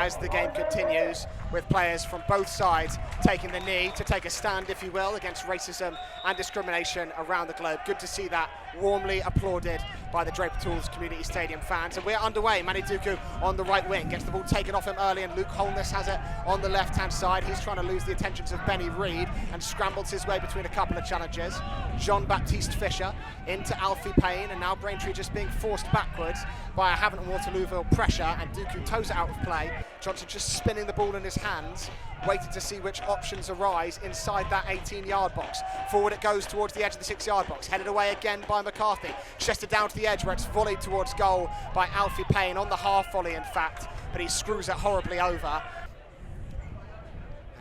as the game continues, with players from both sides taking the knee to take a stand, if you will, against racism and discrimination around the globe. Good to see that warmly applauded by the Draper Tools Community Stadium fans. And we're underway. Manny Duku on the right wing gets the ball taken off him early, and Luke Holness has it on the left-hand side. He's trying to lose the attentions of Benny Reid and scrambles his way between a couple of challengers. Jean-Baptiste Fisher into Alfie Payne, and now Braintree just being forced backwards by a Havant Waterlooville pressure, and Duku toes it out of play. Johnson just spinning the ball in his hands, waiting to see which options arise inside that 18-yard box. Forward it goes towards the edge of the 6-yard box, headed away again by McCarthy. Chested down to the edge where it's volleyed towards goal by Alfie Payne, on the half volley in fact, but he screws it horribly over.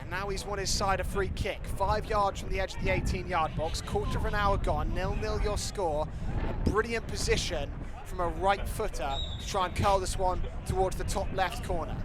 And now he's won his side a free kick, 5 yards from the edge of the 18-yard box, quarter of an hour gone, 0-0 your score. A brilliant position from a right footer to try and curl this one towards the top left corner.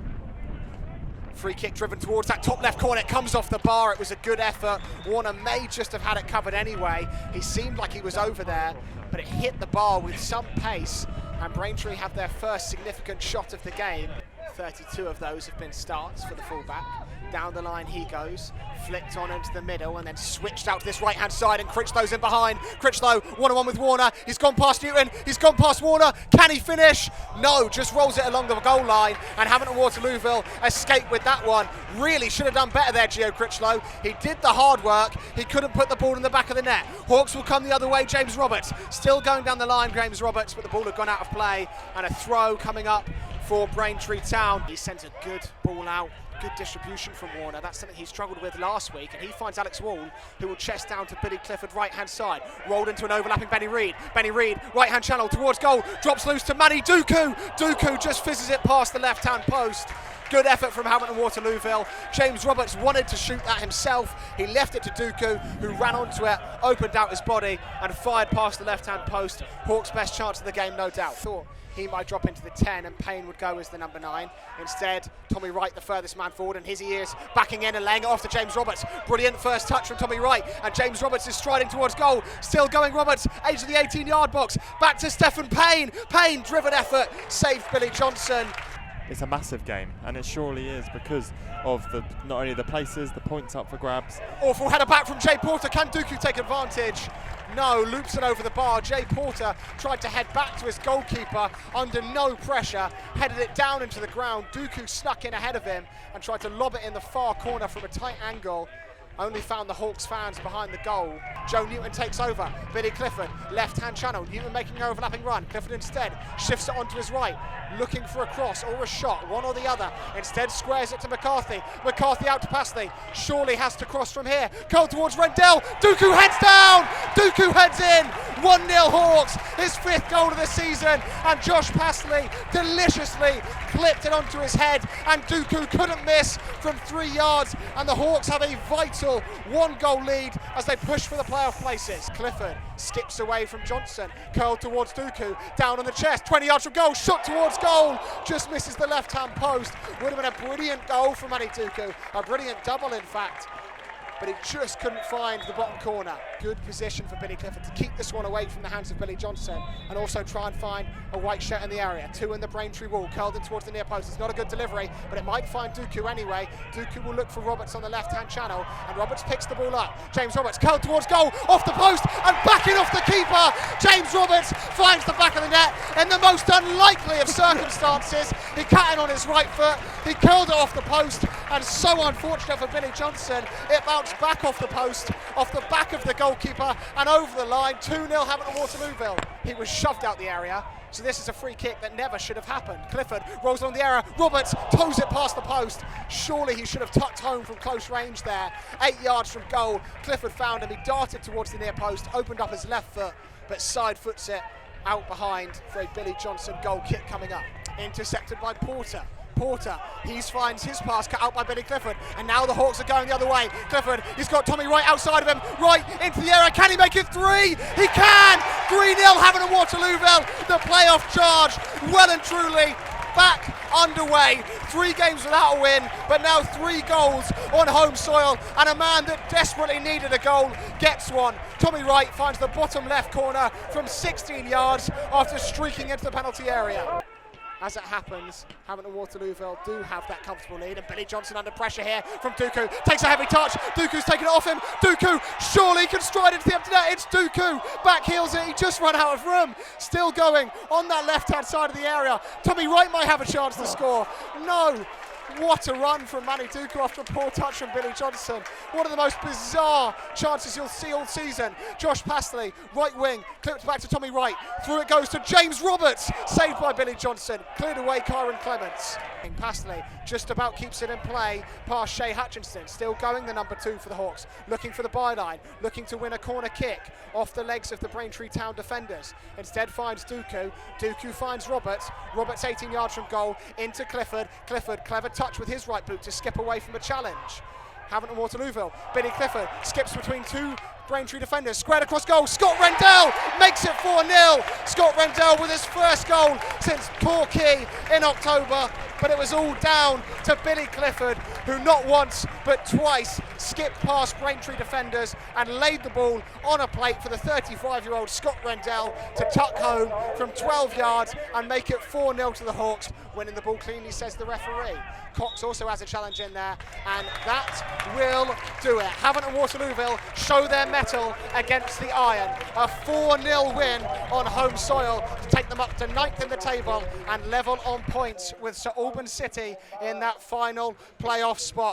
Free kick driven towards that top left corner. It comes off the bar. It was a good effort. Warner may just have had it covered anyway. He seemed like he was over there, but it hit the bar with some pace, and Braintree have their first significant shot of the game. 32 of those have been starts for the fullback. Down the line he goes, flicked on into the middle and then switched out to this right hand side, and Critchlow's in behind. Critchlow one-on-one with Warner. He's gone past Newton, he's gone past Warner. Can he finish? No, just rolls it along the goal line, and Havant Waterlooville escaped with that one. Really should have done better there, Gio Critchlow. He did the hard work, he couldn't put the ball in the back of the net. Hawks will come the other way. James Roberts still going down the line, James Roberts, but the ball had gone out of play, and a throw coming up for Braintree Town. He sends a good ball out. Good distribution from Warner. That's something he struggled with last week, and he finds Alex Wall, who will chest down to Billy Clifford, right-hand side. Rolled into an overlapping Benny Reid. Benny Reid, right-hand channel towards goal. Drops loose to Manny Duku. Duku just fizzes it past the left-hand post. Good effort from Havant Waterlooville. James Roberts wanted to shoot that himself. He left it to Duku, who ran onto it, opened out his body, and fired past the left-hand post. Hawks' best chance of the game, no doubt. Thought he might drop into the 10 and Payne would go as the number 9. Instead, Tommy Wright, the furthest man forward, and he is backing in and laying it off to James Roberts. Brilliant first touch from Tommy Wright, and James Roberts is striding towards goal. Still going Roberts, edge of the 18-yard box. Back to Stephen Payne. Payne, driven effort, saved Billy Johnson. It's a massive game, and it surely is, because of not only the places, the points up for grabs. Awful header back from Jay Porter. Can Duku take advantage? No, loops it over the bar. Jay Porter tried to head back to his goalkeeper under no pressure, headed it down into the ground. Duku snuck in ahead of him and tried to lob it in the far corner from a tight angle. Only found the Hawks fans behind the goal. Joe Newton takes over. Billy Clifford, left-hand channel. Newton making an overlapping run. Clifford instead shifts it onto his right, looking for a cross or a shot, one or the other. Instead squares it to McCarthy. McCarthy out to Passley. Surely has to cross from here. Curl towards Rendell. Duku heads down. Duku heads in. 1-0 Hawks. His 5th goal of the season. And Josh Passley deliciously clipped it onto his head. And Duku couldn't miss from 3 yards. And the Hawks have a vital 1-goal lead as they push for the playoff places. Clifford skips away from Johnson, curled towards Duku, down on the chest, 20 yards from goal, shot towards goal, just misses the left-hand post. Would have been a brilliant goal from Manny Duku, a brilliant double in fact, but he just couldn't find the bottom corner. Good position for Billy Clifford to keep this one away from the hands of Billy Johnson, and also try and find a white shirt in the area. 2 in the Braintree wall, curled in towards the near post. It's not a good delivery, but it might find Duku anyway. Duku will look for Roberts on the left-hand channel, and Roberts picks the ball up. James Roberts curled towards goal, off the post, and backing off the keeper. James Roberts finds the back of the net in the most unlikely of circumstances. He cut in on his right foot, he curled it off the post, and so unfortunate for Billy Johnson, it bounced back off the post, off the back of the goalkeeper, and over the line. 2-0 Havant Waterlooville. He was shoved out the area, so this is a free kick that never should have happened. Clifford rolls along the area, Roberts toes it past the post. Surely he should have tucked home from close range there. 8 yards from goal, Clifford found him, he darted towards the near post, opened up his left foot, but side foots it out behind for a Billy Johnson goal kick coming up. Intercepted by Porter. Porter, he finds his pass cut out by Billy Clifford, and now the Hawks are going the other way. Clifford, he's got Tommy Wright outside of him, right into the area. Can he make it 3? He can! 3-0 Havant Waterlooville. The playoff charge, well and truly back underway. 3 games without a win, but now 3 goals on home soil, and a man that desperately needed a goal gets one. Tommy Wright finds the bottom left corner from 16 yards after streaking into the penalty area. as it happens, Havant Waterlooville do have that comfortable lead, and Billy Johnson under pressure here from Dooku. Takes a heavy touch. Dooku's taken it off him. Dooku surely can stride into the empty net. It's Dooku. Back heels it. He just ran out of room. Still going on that left-hand side of the area. Tommy Wright might have a chance to score. No. What a run from Manny Dooku after a poor touch from Billy Johnson. One of the most bizarre chances you'll see all season. Josh Pastley, right wing, clipped back to Tommy Wright. Through it goes to James Roberts, saved by Billy Johnson. Cleared away Kyron Clements. Pastley just about keeps it in play past Shea Hutchinson. Still going, the number 2 for the Hawks. Looking for the byline, looking to win a corner kick off the legs of the Braintree Town defenders. Instead finds Dooku. Dooku finds Roberts. Roberts 18 yards from goal into Clifford. Clifford, clever touch with his right boot to skip away from the challenge. Havant and Waterlooville. Billy Clifford skips between 2 Braintree defenders, squared across goal. Scott Rendell makes it 4-0. Scott Rendell with his first goal since Torquay in October, but it was all down to Billy Clifford, who not once but twice skipped past Braintree defenders and laid the ball on a plate for the 35-year-old Scott Rendell to tuck home from 12 yards and make it 4-0 to the Hawks, winning the ball cleanly, says the referee. Cox also has a challenge in there, and that will do it. Havant and Waterlooville show their mettle against the Iron. A 4-0 win on home soil to take them up to 9th in the table and level on points with St Albans City in that final playoff spot.